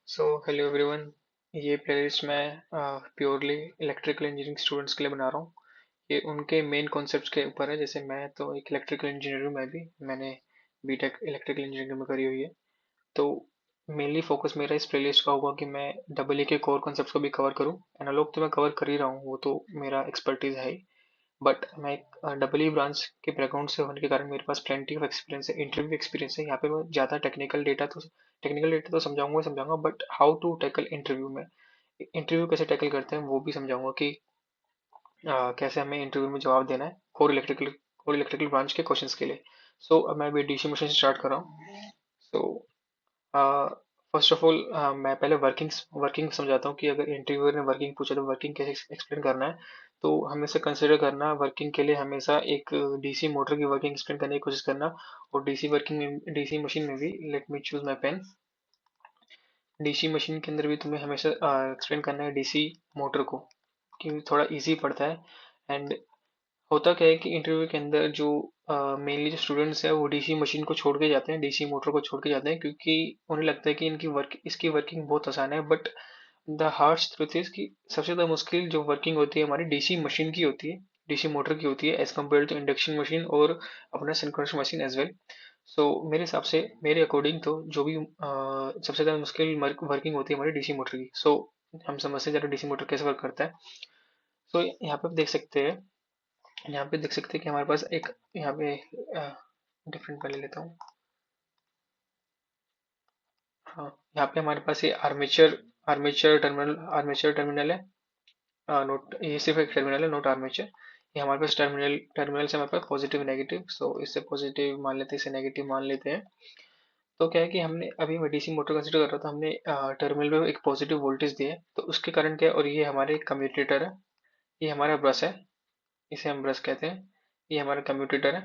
Hello everyone. ये playlist मैं purely electrical engineering students के लिए बना रहा हूँ। ये उनके मेन कॉन्सेप्ट्स के ऊपर है। जैसे मैं तो एक इलेक्ट्रिकल इंजीनियर हूँ, मैंने बीटेक इलेक्ट्रिकल इंजीनियरिंग में करी हुई है। तो मेनली फोकस मेरा इस प्लेलिस्ट का होगा कि मैं डबल ई के कोर कॉन्सेप्ट्स को भी कवर करूँ। एनालॉग तो मैं कवर कर ही रहा हूँ, वो तो मेरा एक्सपर्टीज है ही। बट मैं एक डबल ई ब्रांच के बैकग्राउंड से होने के कारण मेरे पास प्लेंटी ऑफ एक्सपीरियंस है, इंटरव्यू एक्सपीरियंस है। यहाँ पे मैं ज़्यादा टेक्निकल डेटा तो समझाऊंगा, but how to tackle interview में, इंटरव्यू कैसे टैकल करते हैं वो भी समझाऊंगा कि कैसे हमें इंटरव्यू में जवाब देना है कोर इलेक्ट्रिकल ब्रांच के क्वेश्चंस के लिए। अब मैं अभी डीसी मशीन से स्टार्ट कर रहा हूँ। सो फर्स्ट ऑफ ऑल मैं पहले वर्किंग समझाता हूँ कि अगर इंटरव्यूअर ने वर्किंग पूछा तो वर्किंग कैसे एक्सप्लेन करना है। तो हमेशा कंसिडर करना वर्किंग के लिए, हमेशा एक डीसी मोटर की वर्किंग एक्सप्लेन करने की कोशिश करना। और डीसी मशीन में भी, let me choose my pen. DC machine के अंदर भी तुम्हें हमेशा एक्सप्लेन करना है डीसी मोटर को, क्योंकि थोड़ा इजी पड़ता है। एंड होता क्या है कि इंटरव्यू के अंदर जो मेनली जो स्टूडेंट्स है वो डीसी मशीन को छोड़ के जाते हैं, डीसी मोटर को छोड़ के जाते हैं, क्योंकि उन्हें लगता है कि इसकी वर्किंग बहुत आसान है। But the harsh truth is कि सबसे ज़्यादा मुश्किल जो वर्किंग होती है हमारी डीसी मशीन की होती है, डीसी मोटर की होती है, as compare to induction machine और अपना सिंक्रोनस मशीन एज वेल। मेरे हिसाब से, मेरे अकॉर्डिंग तो जो भी सबसे ज़्यादा मुश्किल वर्किंग होती है हमारी डीसी मोटर की। हम समझते हैं ज़रा डीसी मोटर कैसे वर्क करता है। यहाँ पे आप देख सकते हैं, यहाँ पे देख सकते हैं कि हमारे पास एक, यहाँ पे डिफरेंट वाले लेता हूँ। हाँ, यहाँ पे हमारे पास ये आर्मेचर टर्मिनल है। नोट, ये सिर्फ एक टर्मिनल है, नोट आर्मेचर। ये हमारे पास टर्मिनल से हमारे पास पॉजिटिव नेगेटिव, इससे पॉजिटिव मान लेते हैं, इसे नेगेटिव मान लेते हैं। तो क्या है कि हमने अभी, मैं डीसी मोटर कंसिडर कर रहा था, हमने टर्मिनल में एक पॉजिटिव वोल्टेज दिया है, तो उसके कारण क्या है, और ये हमारे कम्यूटेटर है, ये हमारा ब्रश है, इसे हम ब्रश कहते हैं। ये हमारा कम्यूटेटर है।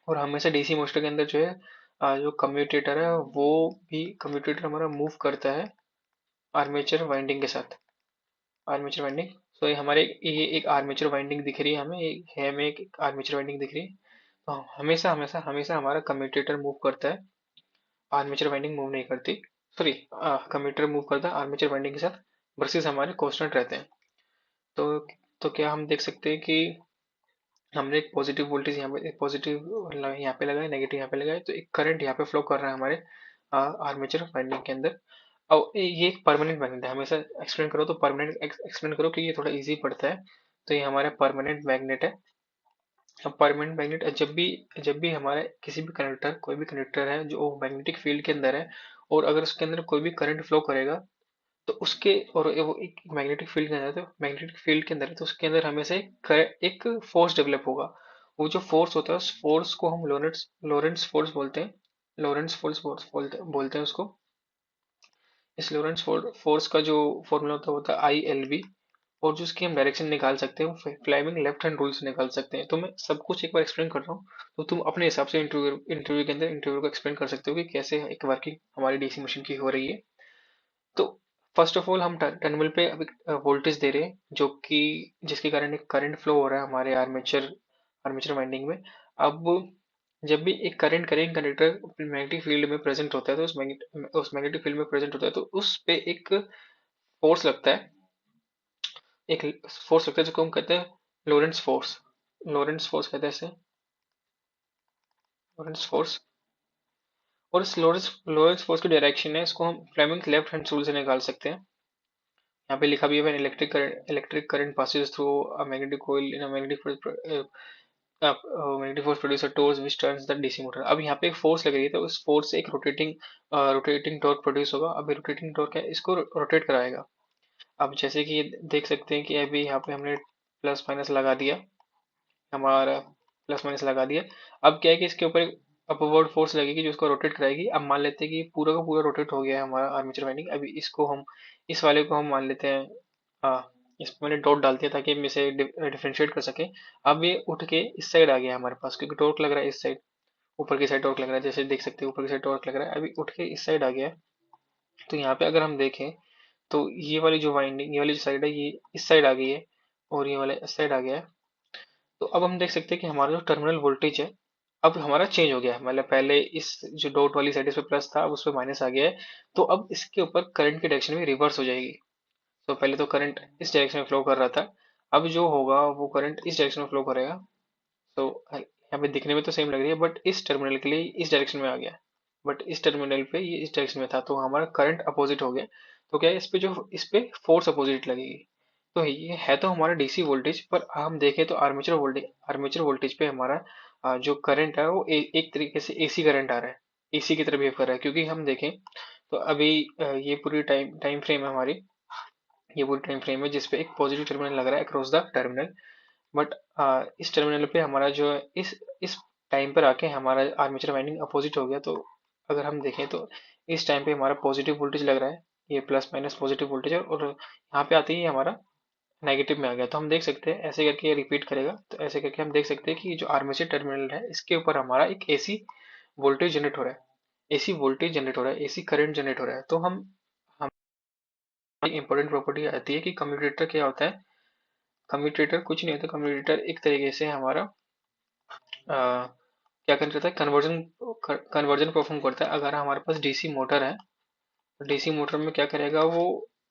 और हमेशा डीसी मोटर के अंदर जो है जो कम्यूटेटर है वो भी, कम्यूटेटर हमारा मूव करता है आर्मेचर वाइंडिंग के साथ। आर्मेचर वाइंडिंग, ये एक आर्मेचर वाइंडिंग दिख रही है हमें, हमें एक आर्मेचर वाइंडिंग दिख रही है। तो हमेशा हमेशा हमेशा हमारा कम्यूटेटर मूव करता है, आर्मेचर वाइंडिंग मूव नहीं करती। सॉरी, कम्यूटेटर मूव करता है आर्मेचर वाइंडिंग के साथ, वर्सेस हमारे कांस्टेंट रहते हैं। तो तो क्या हम देख सकते हैं कि हमने एक पॉजिटिव वोल्टेज यहाँ पे, एक पॉजिटिव यहाँ पे लगाया, नेगेटिव यहाँ पे लगाया, तो एक करंट यहाँ पे फ्लो कर रहा है हमारे आर्मेचर वाइंडिंग के अंदर। और ये एक परमानेंट मैग्नेट है, हमेशा एक्सप्लेन करो तो परमानेंट एक्सप्लेन करो कि ये थोड़ा इजी पड़ता है। तो ये हमारा परमानेंट मैग्नेट है। अब परमानेंट मैग्नेट जब भी हमारे किसी भी कंडक्टर, कोई भी कंडक्टर है जो मैग्नेटिक फील्ड के अंदर है, और अगर उसके अंदर कोई भी करंट फ्लो करेगा, तो उसके, और वो एक मैग्नेटिक फील्ड के अंदर है, तो मैग्नेटिक फील्ड के अंदर है, तो उसके अंदर हमेशा एक फोर्स डेवलप होगा। वो जो फोर्स होता है, उस फोर्स को हम लोरेंट्स लोरेंट्स फोर्स बोलते हैं। लोरेंट्स फोर्स बोलते हैं उसको। इस लोरेंट्स फोर्स का जो फॉर्मूला होता है ILV। और जो उसकी हम डायरेक्शन निकाल सकते हैं वो फ्लेमिंग लेफ्ट हैंड रूल से निकाल सकते हैं। तो मैं सब कुछ एक बार एक्सप्लेन कर रहा हूँ, तो तुम अपने हिसाब से इंटरव्यू के अंदर इंटरव्यू को एक्सप्लेन कर सकते हो कि कैसे एक वर्किंग हमारी डीसी मशीन की हो रही है। तो फर्स्ट ऑफ ऑल हम टर्मिनल पे अभी वोल्टेज दे रहे हैं, जो कि जिसके कारण एक करंट फ्लो हो रहा है हमारे आर्मेचर आर्मेचर वाइंडिंग में। अब जब भी एक current current conductor magnetic field में प्रेजेंट होता है, तो उस मैग्नेटिक फील्ड में प्रेजेंट होता है, तो उस पे एक फोर्स लगता है, एक फोर्स लगता है जिसको हम कहते हैं लोरेंट्स फोर्स। लोरेंट्स फोर्स कहते हैं इसे, लोरेंट्स फोर्स। और इस लोरेंट्स फोर्स की डायरेक्शन है, इसको हम फ्लेमिंग लेफ्ट हैंड रूल से निकाल सकते हैं। यहाँ पे लिखा भी है, electric current passes through a magnetic coil in a magnetic force producer torch which turns the DC motor. अब यहाँ पे एक फोर्स लग रही है, तो उस फोर्स से एक रोटेटिंग टॉर्क प्रोड्यूस होगा। अब रोटेटिंग टॉर्क है, इसको रोटेट कराएगा। अब जैसे कि ये देख सकते हैं कि अभी यहाँ पे हमने प्लस माइनस लगा दिया, हमारा प्लस माइनस लगा दिया। अब क्या है कि इसके ऊपर एक अपवर्ड फोर्स लगेगी जो इसको रोटेट कराएगी। अब मान लेते हैं कि पूरा का पूरा रोटेट हो गया है हमारा आर्मेचर वाइंडिंग। अभी इसको हम, इस वाले को हम मान लेते हैं, इस मैंने डॉट डाल दिया ताकि हम इसे डिफरेंशिएट कर सके। अब ये उठ के इस साइड आ गया हमारे पास, क्योंकि टॉर्क लग रहा है इस साइड, ऊपर की साइड टॉर्क लग रहा है, जैसे देख सकते हैं ऊपर की साइड टॉर्क लग रहा है, अभी उठ के इस साइड आ गया है। तो यहाँ पे अगर हम देखें, तो ये वाली जो वाइंडिंग, ये वाली जो साइड है, ये इस साइड आ गई है, और ये वाला इस साइड आ गया है। तो अब हम देख सकते हैं कि हमारा जो टर्मिनल वोल्टेज है, अब हमारा चेंज हो गया है, मतलब पहले इस जो डॉट वाली साइड इस पे प्लस था, अब उस पे माइनस आ गया है। तो अब इसके ऊपर करंट की डायरेक्शन भी रिवर्स हो जाएगी। तो पहले तो करंट इस डायरेक्शन में फ्लो कर रहा था, अब जो होगा वो करंट इस डायरेक्शन में फ्लो करेगा। तो यहाँ पे दिखने में तो सेम लग रही है, बट इस टर्मिनल के लिए इस डायरेक्शन में आ गया, बट इस टर्मिनल पे ये इस डायरेक्शन में था, तो हमारा करंट अपोजिट हो गया। तो क्या है, इस पे फोर्स अपोजिट लगेगी। तो ये है तो हमारा डीसी वोल्टेज, पर हम देखें तो आर्मेचर वोल्टेज पे हमारा जो करंट है वो एक तरीके से एसी करंट आ रहा है, एसी की तरह बिहेव कर रहा है। क्योंकि हम देखें तो अभी ये पूरी टाइम टाइम फ्रेम है हमारी, ये पूरी टाइम फ्रेम है जिसपे एक पॉजिटिव टर्मिनल लग रहा है अक्रॉस द टर्मिनल। बट इस टर्मिनल पे हमारा जो है इस टाइम पर आके हमारा आर्मेचर वाइंडिंग अपोजिट हो गया। तो अगर हम देखें तो इस टाइम पे हमारा पॉजिटिव वोल्टेज लग रहा है, ये प्लस माइनस पॉजिटिव वोल्टेज है, और यहाँ पे आते ही हमारा नेगेटिव में आ गया। तो हम देख सकते हैं ऐसे करके ये रिपीट करेगा, तो ऐसे करके हम देख सकते हैं कि जो आर्मेचर टर्मिनल है इसके ऊपर हमारा एक एसी वोल्टेज जनरेट हो रहा है, एसी वोल्टेज जनरेट हो रहा है, एसी करंट जनरेट हो रहा है। तो हम इंपॉर्टेंट प्रॉपर्टी आती है कि कम्यूटेटर क्या होता है। कम्यूटेटर कुछ नहीं होता, कम्यूटेटर एक तरीके से हमारा क्या करता है, कन्वर्जन कन्वर्जन परफॉर्म करता है। अगर हमारे पास डीसी मोटर है, तो डीसी मोटर में क्या करेगा वो,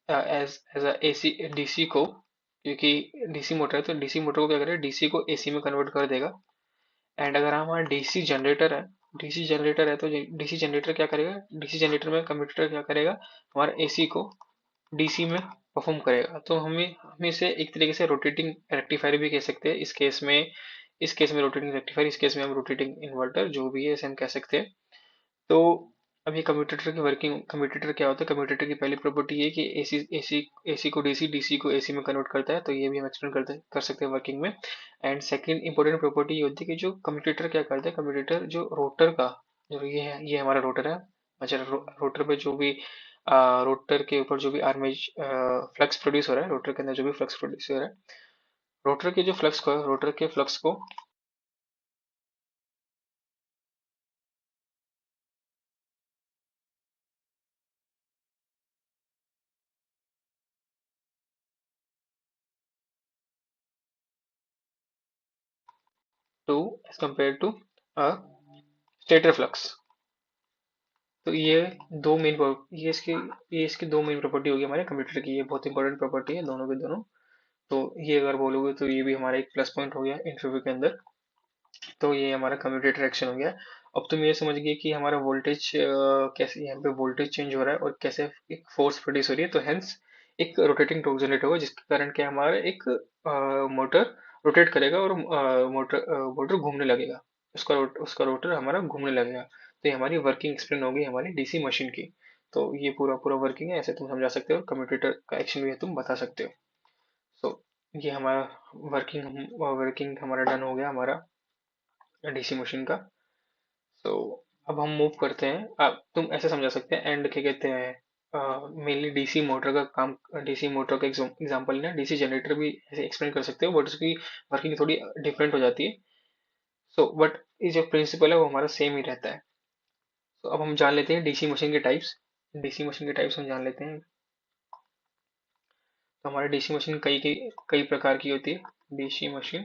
एज एज एसी डीसी को, क्योंकि डीसी मोटर है तो डीसी मोटर को क्या करेगा, डीसी को एसी में कन्वर्ट कर देगा। एंड अगर हमारा डीसी जनरेटर है तो डीसी जनरेटर क्या करेगा, डीसी जनरेटर में कंप्यूटर क्या करेगा, हमारा एसी को डीसी में परफॉर्म करेगा। तो हमें इसे एक तरीके से रोटेटिंग रेक्टिफायर भी कह सकते हैं इस केस में रोटेटिंग रेक्टिफायर, इस केस में हम रोटेटिंग इन्वर्टर, जो भी है इसे हम कह सकते हैं। तो अभी कम्यूटेटर की वर्किंग, कम्यूटेटर क्या होता है, कम्यूटेटर की पहली प्रॉपर्टी ये कि एसी एसी एसी को डीसी, डीसी को एसी में कन्वर्ट करता है। तो ये भी हम एक्सप्लेन कर सकते हैं वर्किंग में। एंड सेकंड इंपॉर्टेंट प्रॉपर्टी ये होती है कि जो कम्यूटेटर क्या करता है, कम्यूटेटर जो रोटर का, जो ये हमारा रोटर है। अच्छा, रोटर पे जो भी रोटर के ऊपर जो भी आर्मेज फ्लक्स प्रोड्यूस हो रहा है, रोटर के अंदर जो भी फ्लक्स प्रोड्यूस हो रहा है, रोटर के फ्लक्स को to as compare to stator flux. तो ये इसकी दो मेन प्रॉपर्टी होगी हमारे कंप्यूटर की, ये बहुत इंपॉर्टेंट प्रॉपर्टी है दोनों के दोनों। तो ये अगर बोलोगे तो ये भी हमारा एक प्लस पॉइंट हो गया इंटरव्यू के अंदर। तो ये हमारा कम्यूटेटर एक्शन हो गया। अब तुम ये समझ गए कि हमारा वोल्टेज कैसे, यहाँ पे वोल्टेज चेंज हो रहा है और कैसे एक फोर्स प्रोड्यूस हो रही है। तो हेंस एक रोटेटिंग टॉर्क जनरेट होगा, जिसके कारण क्या हमारा एक मोटर रोटेट करेगा और मोटर घूमने लगेगा, उसका रोटर हमारा घूमने लगेगा। तो ये हमारी वर्किंग एक्सप्लेन होगी हमारी डीसी मशीन की। तो ये पूरा पूरा वर्किंग है, ऐसे तुम समझा सकते हो, और कम्यूटेटर का एक्शन भी है तुम बता सकते हो। तो ये हमारा वर्किंग हमारा डन हो गया हमारा डीसी मशीन का। तो अब हम मूव करते हैं, अब तुम ऐसे समझा सकते हैं, एंड क्या कहते हैं, मेनली डीसी मोटर का काम, डीसी मोटर का एग्जांपल ना डीसी जनरेटर भी ऐसे एक्सप्लेन कर सकते हो, बट उसकी वर्किंग थोड़ी डिफरेंट हो जाती है। सो बट ये जो प्रिंसिपल है वो हमारा सेम ही रहता है। तो अब हम जान लेते हैं डीसी मशीन के टाइप्स, डीसी मशीन के टाइप्स हम जान लेते हैं। तो हमारे डीसी मशीन कई प्रकार की होती है डीसी मशीन।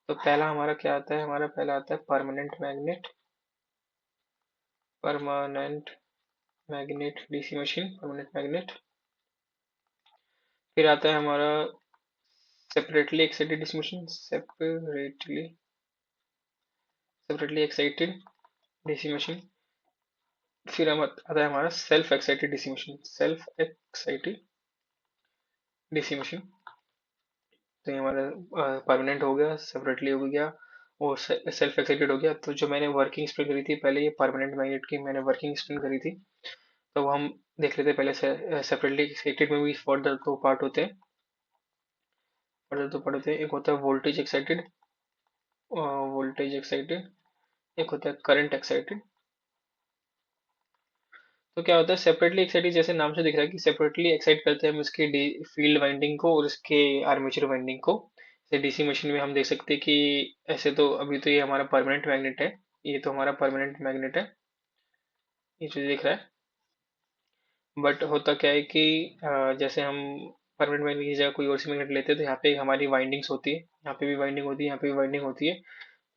तो पहला हमारा क्या आता है, हमारा पहला आता है permanent magnet DC machine, permanent magnet. फिर आता है हमारा separately excited DC machine, separately excited DC machine. फिर हम आता है हमारा self excited DC machine, self excited DC machine. तो ये हमारा परमानेंट हो गया, सेपरेटली हो गया, और सेल्फ एक्साइटेड हो गया। तो जो मैंने वर्किंग एक्सप्लेन करी थी पहले, ये परमानेंट मैग्नेट की मैंने वर्किंग एक्सप्लेन करी थी। तो हम देख लेते हैं पहले सेपरेटली एक्साइटेड में भी फर्दर दो पार्ट होते हैं, एक होता है वोल्टेज एक्साइटेड, एक होता है करंट एक्साइटेड। तो क्या होता है सेपरेटली एक्साइटेड, जैसे नाम से दिख रहा है कि सेपरेटली एक्साइट करते हैं हम इसके फील्ड वाइंडिंग को और इसके आर्मेचर वाइंडिंग को। जैसे डीसी मशीन में हम देख सकते हैं कि ऐसे तो अभी तो ये हमारा परमानेंट मैग्नेट है, ये तो हमारा परमानेंट मैग्नेट है, ये जो दिख रहा है। बट होता क्या है कि जैसे हम परमानेंट मैग्नेट की जगह कोई और सी मैग्नेट लेते हैं तो यहाँ पे हमारी वाइंडिंग्स होती है, यहाँ पे भी वाइंडिंग होती है, यहाँ पे भी वाइंडिंग होती है।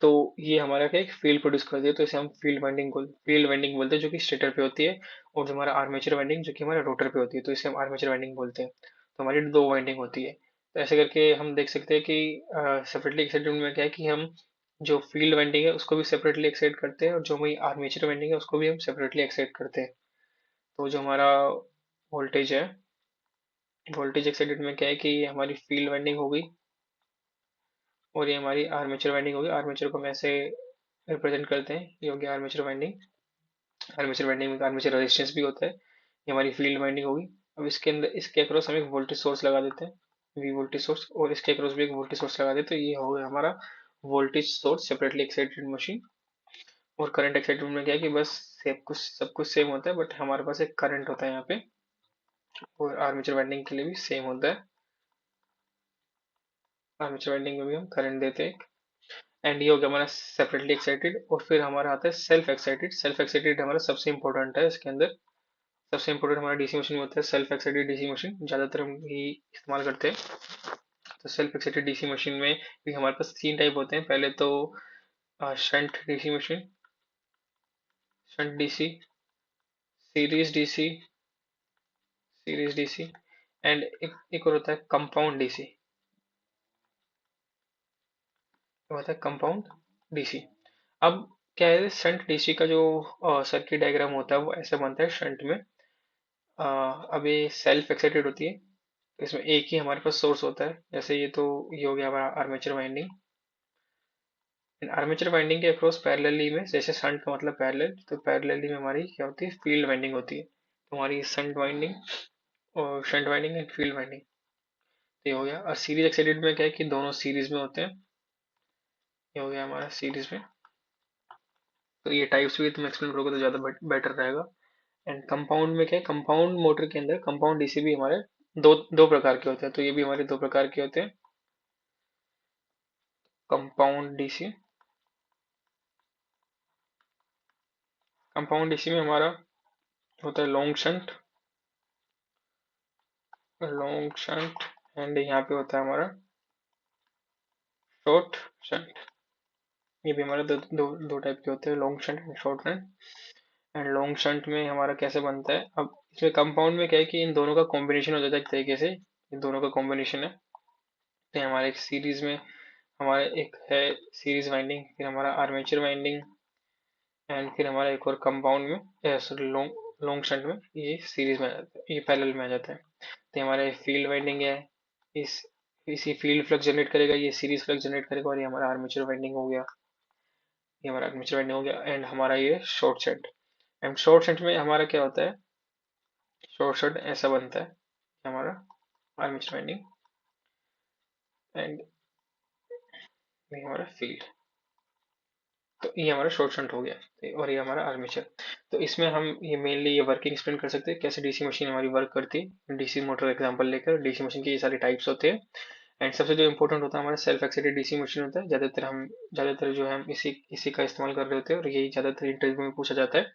तो ये हमारा क्या एक फील्ड प्रोड्यूस करती है, तो इसे हम फील्ड वाइंडिंग बोलते हैं, जो कि स्टेटर पे होती है। और जो हमारा आर्मेचर वाइंडिंग जो कि हमारा रोटर पे होती है, तो इसे हम आर्मेचर वाइंडिंग बोलते हैं। तो हमारी दो वाइंडिंग होती है। तो ऐसे करके हम देख सकते हैं कि सेपरेटली एक्साइटेड में क्या है कि हम जो फील्ड वाइंडिंग है उसको भी सेपरेटली एक्साइट करते हैं, और जो हमारी आर्मेचर वाइंडिंग है उसको भी हम सेपरेटली एक्साइट करते हैं। तो जो हमारा वोल्टेज है, वोल्टेज एक्साइटेड में क्या है कि ये हमारी फील्ड वाइंडिंग हो गई, और ये हमारी आर्मेचर वाइंडिंग होगी। आर्मेचर को हम ऐसे रिप्रेजेंट करते हैं, ये हो गया आर्मेचर वाइंडिंग। आर्मेचर वाइंडिंग में आर्मेचर रेजिस्टेंस भी होता है। ये हमारी फील्ड वाइंडिंग होगी। अब इसके अंदर इसके अक्रॉस हम एक वोल्टेज सोर्स लगा देते हैं, वी वोल्टेज सोर्स, और इसके अक्रॉस भी एक वोल्टेज सोर्स लगा देते हैं। तो ये हो गया हमारा voltage source separately excited machine. और करंट एक्साइटेड में क्या है कि बस सब कुछ सेम होता है, बट हमारे पास एक करंट होता है यहाँ पे, और आर्मेचर वाइंडिंग के लिए भी सेम होता है। आर्मेचर वाइंडिंग में भी हम करंट देते हैं। एंड ये हो गया हमारा सेपरेटली एक्साइटेड। और फिर हमारा आता है सेल्फ एक्साइटेड। सेल्फ एक्साइटेड हमारा सबसे इंपॉर्टेंट है इसके अंदर। सबसे इंपॉर्टेंट हमारा डीसी मशीन में होता है सेल्फ एक्साइटेड डीसी मशीन, ज़्यादातर हम ये इस्तेमाल करते हैं। तो सेल्फ एक्साइटेड डीसी मशीन में भी हमारे पास तीन टाइप होते हैं। पहले तो shunt DC machine, shunt DC, series DC, series DC, and एक और होता है कंपाउंड डीसी, होता है कंपाउंड डीसी। अब क्या है, शंट डीसी का जो सर्किट डायग्राम होता है वो ऐसे बनता है शंट में। अब ये सेल्फ एक्साइटेड होती है, तो इसमें एक ही हमारे पास सोर्स होता है। जैसे ये हो गया हमारा आर्मेचर वाइंडिंग। आर्मेचर वाइंडिंग के अक्रॉस पैरेलली में, जैसे शंट का मतलब पैरेलल, तो पैरेलली में हमारी क्या होती है, फील्ड वाइंडिंग होती है। तो हमारी शंट वाइंडिंग, और shunt winding and field winding, ये हो गया। और सीरीज एक्साइटेड में क्या है कि दोनों सीरीज में होते हैं। ये हो गया हमारा सीरीज में। तो ये टाइप्स भी तुम एक्सप्लेन करोगे तो ज़्यादा बेटर रहेगा। एंड कंपाउंड में क्या है, कंपाउंड मोटर के अंदर कंपाउंड डीसी भी हमारे दो दो प्रकार के होते हैं। तो ये भी हमारे दो प्रकार के होते हैं, कंपाउंड डीसी। कंपाउंड डीसी में हमारा होता है लॉन्ग शंट, एंड यहाँ पे होता है हमारा शॉर्ट शंट। ये भी हमारे दो टाइप के होते हैं, long shunt and short shunt. And long shunt में हमारा कैसे बनता है, अब इसमें कंपाउंड में क्या है कि इन दोनों का कॉम्बिनेशन हो जाता है एक तरीके से, इन दोनों का कॉम्बिनेशन है। तो हमारे एक सीरीज में हमारा एक है सीरीज वाइंडिंग, फिर हमारा आर्मेचर वाइंडिंग, एंड फिर हमारा एक और कंपाउंड में, सॉरी लॉन्ग लॉन्ग शंट में ये सीरीज में आ जाता है, ये पैरेलल में आ जाता है। तो हमारा फील्ड वाइंडिंग है, इस इसी फील्ड फ्लक्स जनरेट करेगा, ये सीरीज फ्लक्स जनरेट करेगा, और ये हमारा आर्मेचर वाइंडिंग हो गया। ये हमारा आर्मेचर वाइंडिंग हो गया। एंड हमारा ये short shunt. And short shunt में हमारा क्या होता है, शॉर्ट शंट ऐसा बनता है हमारा आर्मेचर वाइंडिंग, एंड ये हमारा फील्ड। तो ये हमारा शॉर्ट शंट हो गया, और ये हमारा आर्मेचर। तो इसमें हम ये मेनली ये वर्किंग एक्सप्लेन कर सकते हैं, कैसे डीसी मशीन हमारी वर्क करती है। डीसी मोटर एग्जांपल लेकर, डीसी मशीन के ये सारे टाइप्स होते हैं। एंड सबसे जो इम्पोर्टेंट होता है हमारा सेल्फ एक्साइटेड डीसी मशीन होता है। ज़्यादातर जो है हम इसी इसी का इस्तेमाल कर रहे होते हैं, और यही ज़्यादातर इंटरव्यू में पूछा जाता है।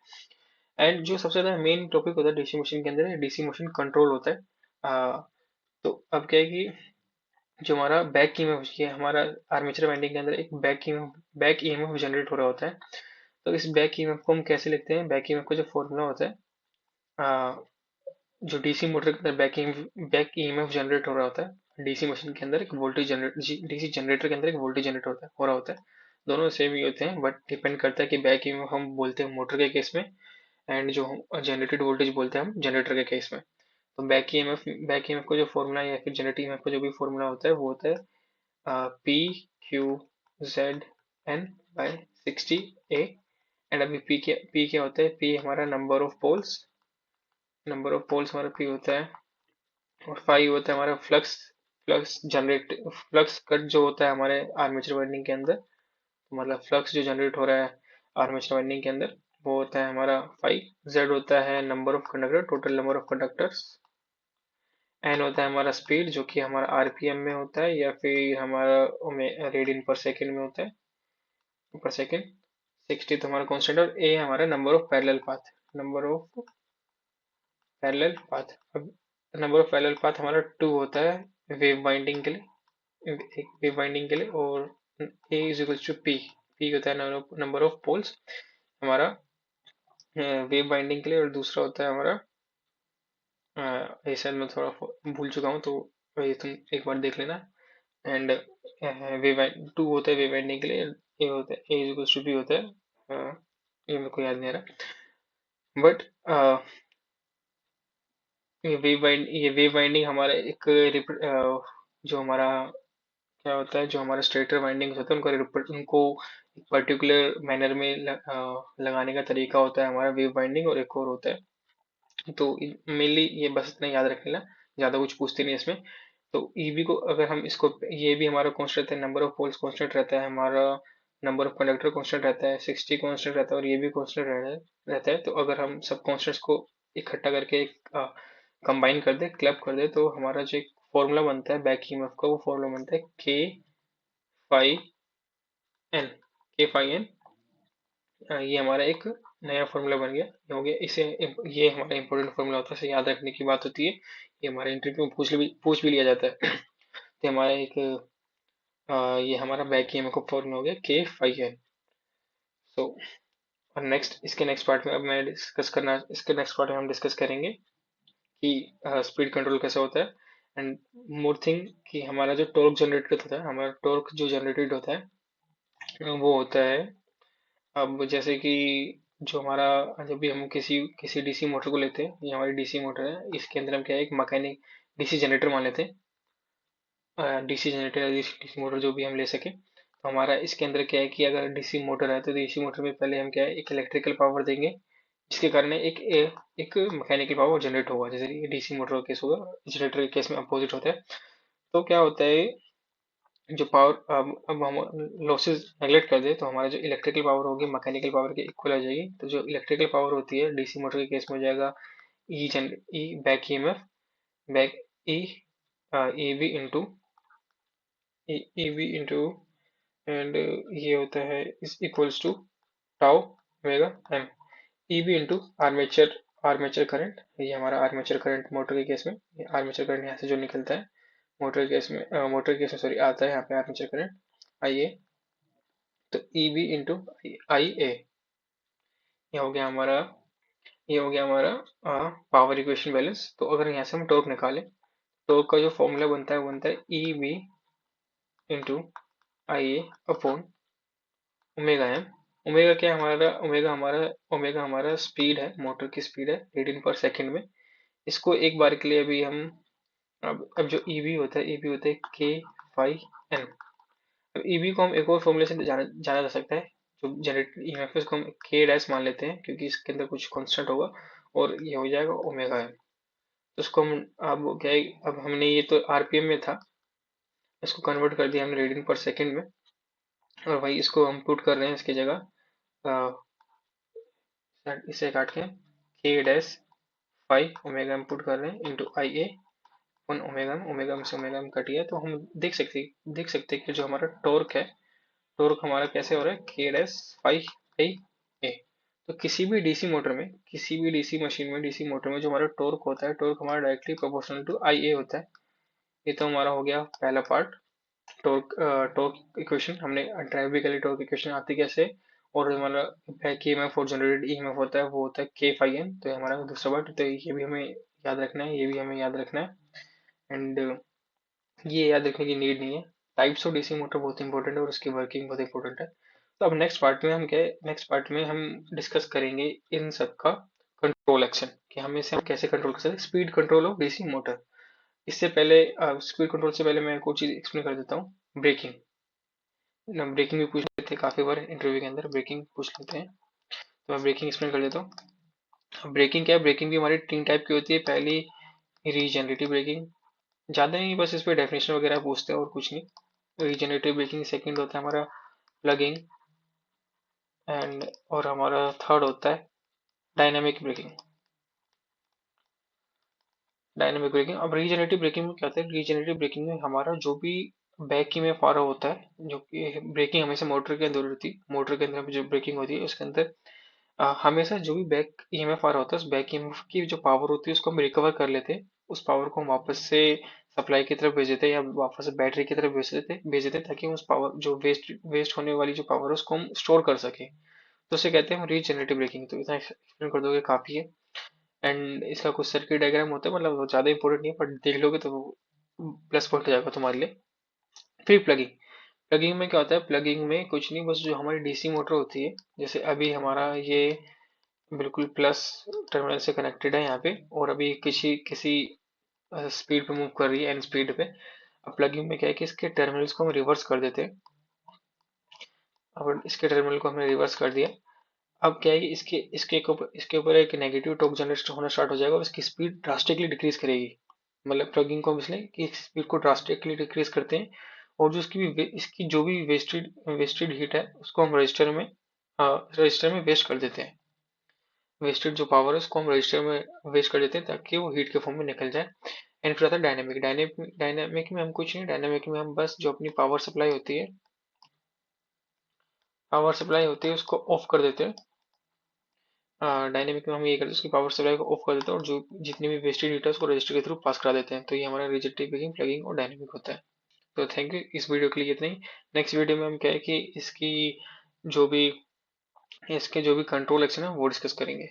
एंड जो सबसे ज़्यादा मेन टॉपिक होता है डीसी मशीन के अंदर, डीसी मशीन कंट्रोल होता है। तो अब क्या है कि जो हमारा बैक ईएमएफ, ये हमारा आर्मेचर वाइंडिंग के अंदर एक बैक ईएमएफ जनरेट हो रहा होता है। तो इस बैक ईएमएफ को हम कैसे लिखते हैं, बैक ईएमएफ का जो फॉर्मूला होता है, आ, जो डीसी मोटर के अंदर बैक ईएमएफ जनरेट हो रहा होता है, डीसी मशीन के अंदर एक वोल्टेज जनरेट डीसी जनरेटर के अंदर एक वोल्टेज जनरेट हो रहा होता है। दोनों सेम ही होते हैं, बट डिपेंड करता है कि बैक ईएमएफ हम बोलते हैं मोटर के केस में, एंड जो हम जनरेटेड वोल्टेज बोलते हैं हम जनरेटर के केस में। तो बैक ईएमएफ का जो फॉर्मूला या फिर जनरेटिंग ईएमएफ का जो भी फॉर्मूला होता है वो होता है P Q Z N by 60 A. And अभी पी क्या होता है, पी हमारा नंबर ऑफ पोल्स हमारा पी होता है, और फाइव होता है हमारा फ्लक्स कट जो होता है हमारे आर्मेचर वाइंडिंग के अंदर। तो मतलब फ्लक्स जो जनरेट हो रहा है आर्मेचर वाइंडिंग के अंदर, वो होता है हमारा फाइव। जेड होता है number of conductor, total number of conductors. N होता है हमारा स्पीड, जो कि हमारा आरपीएम में होता है, या फिर हमारा रेडियन पर सेकेंड में होता है, पर सेकेंड। 60 तो हमारा कांस्टेंट, और ए हमारा number of parallel path. Number of parallel path हमारा 2 होता है वेव बाइंडिंग के लिए, एक वेव बाइंडिंग के लिए। और A is equal to P, P होता है नंबर ऑफ पोल्स हमारा वेव बाइंडिंग के लिए। और दूसरा होता है हमारा ये शायद मैं थोड़ा भूल चुका हूँ, तो ये तुम एक बार देख लेना। एंड वेव 2 होता है वेव बाइंडिंग के लिए, ए होता है ए इज इक्वल टू बी होता है। ये मेरे को याद नहीं आ रहा, बट ये वेव बाइंडिंग हमारा एक जो हमारा क्या होता है, जो हमारा स्टेटर वाइंडिंग्स होता है उनको एक पर्टिकुलर मैनर में लगाने का तरीका होता है हमारा वेव बाइंडिंग। और एक और होता है, तो मेनली ये बस इतना याद रख लेना, ज़्यादा कुछ पूछते नहीं इसमें। तो ईबी को अगर हम इसको, ये भी हमारा कांस्टेंट रहता है, नंबर ऑफ पोल्स कांस्टेंट रहता है हमारा, नंबर ऑफ कंडक्टर कांस्टेंट रहता है, 60 कांस्टेंट रहता है, और ये भी कांस्टेंट रहता है। तो अगर हम सब कांस्टेंट्स को इकट्ठा करके एक कंबाइन कर दे, क्लब कर दे, तो हमारा जो एक फॉर्मूला बनता है बैक ईएमएफ का, वो फॉर्मूला बनता है फाई एन, के फाई एन। ये हमारा एक नया फॉर्मूला बन गया, ये हो गया। ये हमारा इंपॉर्टेंट फॉर्मूला होता है, इसे याद रखने की बात होती है। ये हमारे इंटरव्यू में पूछ भी लिया जाता है। तो हमारा एक ये हमारा बैक ईएमएफ का फॉर्मूला हो गया के फाई एन। सो और इसके नेक्स्ट पार्ट में अब मैं डिस्कस करना इसके नेक्स्ट पार्ट में हम डिस्कस करेंगे कि स्पीड कंट्रोल कैसे होता है। एंड मोर थिंग कि हमारा जो टॉर्क जनरेटेड होता है, हमारा टॉर्क जो जनरेटेड होता है वो होता है, अब जैसे कि जो हमारा, जब भी हम किसी किसी डीसी मोटर को लेते हैं, ये हमारी डीसी मोटर है, इसके अंदर हम क्या है, एक मैकेनिक डीसी जनरेटर मान लेते हैं, डीसी जनरेटर या डीसी मोटर जो भी हम ले सके। तो हमारा इसके अंदर क्या है कि अगर डीसी मोटर है तो डीसी मोटर में पहले हम क्या है, एक इलेक्ट्रिकल पावर देंगे, जिसके कारण एक मैकेनिकल पावर जनरेट होगा। जैसे कि डीसी मोटर का केस होगा, जनरेटर के केस में अपोजिट होता है। तो क्या होता है, जो पावर अब हम लॉसेस नेगलेक्ट कर दे, तो हमारा जो इलेक्ट्रिकल पावर होगी मैकेनिकल पावर के इक्वल आ जाएगी। तो जो इलेक्ट्रिकल पावर होती है डीसी मोटर के केस में हो जाएगा E back EMF, back E E V into E V into, and ये होता है इस equals to tau omega M, E V into armature armature current. ये हमारा आर्मेचर करंट मोटर के केस में, आर्मेचर करंट यहाँ से जो निकलता है मोटर केस में सॉरी आता है यहाँ पे आर्मेचर करंट आई ए। तो ई बी इंटू आई ए, ये हो गया हमारा ये हो गया हमारा पावर इक्वेशन बैलेंस। तो अगर यहाँ से हम टॉर्क निकालें, टॉर्क का जो फॉर्मूला बनता है वो बनता है ई बी इंटू आई ए अपॉन ओमेगा एम। ओमेगा क्या है हमारा, ओमेगा हमारा स्पीड है, मोटर की स्पीड है रेडियन पर सेकंड में। इसको एक बार के लिए अभी हम, अब जो ईबी होता है, ईबी होता है के फाई एन। अब ईबी को हम एक और फॉर्मूले से जाना जा सकता है, जो जनरेटेड ईएमएफ है उसको हम के डैश मान लेते हैं, क्योंकि इसके अंदर कुछ कांस्टेंट होगा, और ये हो जाएगा ओमेगा एम। तो उसको हम, अब क्या है, अब हमने ये तो आरपीएम में था, इसको कन्वर्ट कर दिया हमने रेडियन पर सेकंड में, और वही इसको हम पुट कर रहे हैं इसकी जगह, इसे काट के डैश फाइव ओमेगा में पुट कर रहे हैं इंटू आई ए वन ओमेगा में। ओमेगा में से ओमेगा में कट गया, तो हम देख सकते हैं कि जो हमारा टॉर्क है, टॉर्क हमारा कैसे हो रहा है, के डैश फाइव आई ए। तो किसी भी डीसी मशीन में, डीसी मोटर में जो हमारा टॉर्क होता है, टॉर्क हमारा डायरेक्टली प्रोपोर्शनल टू आई ए होता है। ये तो हमारा हो गया पहला पार्ट। टॉर्क टॉर्क इक्वेशन हमने ड्राइव भी कर ली, टॉर्क इक्वेशन आती कैसे। और हमारा बैक ईएमएफ और जनरेटेड ईएमएफ होता है, वो होता है के फाई एन। तो ये हमारा दूसरा पार्ट, तो ये भी हमें याद रखना है, ये भी हमें याद रखना है। एंड ये याद रखने की नीड नहीं है। टाइप्स ऑफ डीसी मोटर बहुत इंपॉर्टेंट है और उसकी वर्किंग बहुत इंपॉर्टेंट है। तो अब नेक्स्ट पार्ट में हम डिस्कस करेंगे इन सब का कंट्रोल एक्शन, कि हम इसे हम कैसे कंट्रोल कर सकते हैं, speed control of DC motor. इससे पहले स्पीड कंट्रोल से पहले मैं कुछ चीज एक्सप्लेन कर देता हूँ। ब्रेकिंग, ब्रेकिंग भी पूछ लेते हैं काफी बार इंटरव्यू के अंदर, ब्रेकिंग पूछ लेते हैं। तो मैं ब्रेकिंग एक्सप्लेन कर देता हूँ। ब्रेकिंग क्या है, ब्रेकिंग भी हमारी तीन टाइप की होती है। पहली रीजनरेटिव ब्रेकिंग, ज्यादा नहीं, बस इस पे डेफिनेशन वगैरह पूछते हैं और कुछ नहीं। रीजनरेटिव ब्रेकिंग सेकंड होता है हमारा प्लगिंग, एंड और हमारा थर्ड होता है डायनामिक ब्रेकिंग। डायनामिक ब्रेकिंग, अब रीजनरेटिव ब्रेकिंग में क्या होता है, रीजनरेटिव ब्रेकिंग में हमारा जो भी बैक ईएमएफ आ रहा होता है, जो कि ब्रेकिंग हमेशा मोटर के अंदर होती है, मोटर के अंदर जो ब्रेकिंग होती है उसके अंदर हमेशा जो भी बैक ईएमएफ आ रहा होता है, उस बैक ईएमएफ की जो पावर होती है उसको हम रिकवर कर लेते हैं उस पावर को हम वापस से सप्लाई की तरफ भेज देते हैं या वापस से बैटरी की तरफ भेज देते हैं ताकि उस पावर जो वेस्ट वेस्ट होने वाली जो पावर है उसको हम स्टोर कर सके। तो उसे कहते हैं हम रीजनरेटिव ब्रेकिंग। तो इतना एक्सप्लेन कर दोगे काफी है। एंड इसका कुछ सर्किट डायग्राम होता है, मतलब वो ज्यादा इंपॉर्टेंट नहीं है, पर देख लोगे तो प्लस पॉइंट हो जाएगा तुम्हारे लिए। फिर प्लगिंग। प्लगिंग में क्या होता है? प्लगिंग में कुछ नहीं, बस जो हमारी डीसी मोटर होती है, जैसे अभी हमारा ये बिल्कुल प्लस टर्मिनल से कनेक्टेड है यहाँ पे, और अभी किसी किसी स्पीड पे मूव कर रही है, एन स्पीड पे। अब प्लगिंग में क्या है कि इसके टर्मिनल्स को हम रिवर्स कर देते हैं। अब इसके टर्मिनल को हमने रिवर्स कर दिया। अब क्या है कि इसके ऊपर एक नेगेटिव टॉर्क जनरेट होना स्टार्ट हो जाएगा और इसकी स्पीड ड्रास्टिकली डिक्रीज करेगी। मतलब प्लगिंग को हम इसलिए कि स्पीड को ड्रास्टिकली डिक्रीज करते हैं, और जो इसकी जो भी वेस्टेड हीट है उसको हम रजिस्टर में वेस्ट कर देते हैं। वेस्टेड जो पावर है उसको हम रजिस्टर में वेस्ट कर देते हैं ताकि वो हीट के फॉर्म में निकल जाए। एंड फिर आता है डायनेमिक। डायनेमिक में हम कुछ नहीं, डायनेमिक में हम बस जो अपनी पावर सप्लाई होती है उसको ऑफ कर देते हैं। डायनेमिक में हम ये करते हैं, उसकी पावर सप्लाई को ऑफ कर देते हैं और जो जितनी भी वेस्टेज हीट है उसको रजिस्टर के थ्रू पास करा देते हैं। तो ये हमारा रिजेक्टिव ब्रेकिंग, प्लगिंग और डायनेमिक होता है। तो थैंक यू, इस वीडियो के लिए इतना ही। नेक्स्ट वीडियो में हम क्या है कि जो भी इसके जो भी कंट्रोल एक्शन है वो डिस्कस करेंगे।